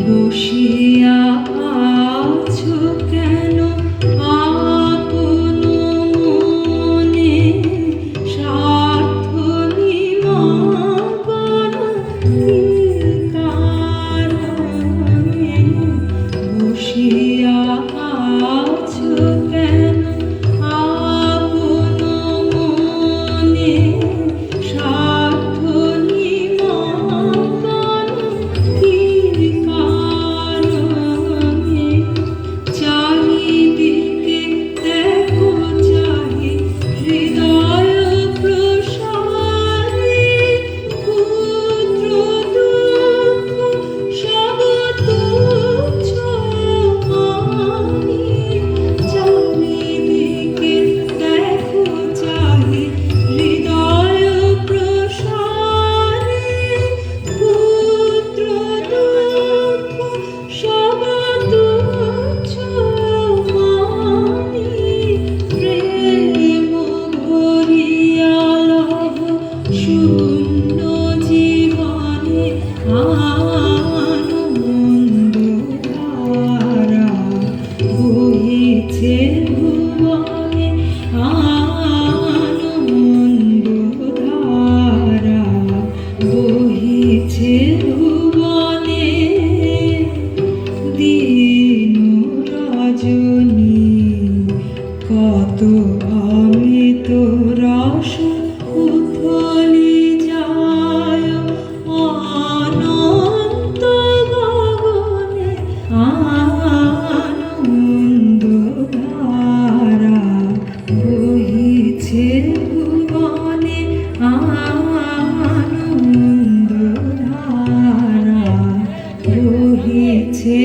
বসিয়া আছো কেন আপন মনে, স্বার্থ নিমগ্ন কি কারণে? বসিয়া আছো কেন আপন মনে, স্বার্থ নিমগ্ন কি কারণে? চারিদিকে দেখো চাহি হৃদয় প্রসারে, ক্ষুদ্র দুঃখ সব তুচ্ছ মানি। চারিদিকে দেখো চাহি হৃদয় প্রসারে, ক্ষুদ্র দুঃখ সব তুচ্ছ মানি। প্রেম ভরিয়া লভ শূন্য জীবনে, আনন্দধারা বহিছে ভুবনে, আনন্দধারা বহিছে ভুবনে। দিন রজনী কত অমৃত রস উথলি যায় অনন্ত গগনে, আনন্দধারা বহিছে ভুবনে, আনন্দধারা বহিছে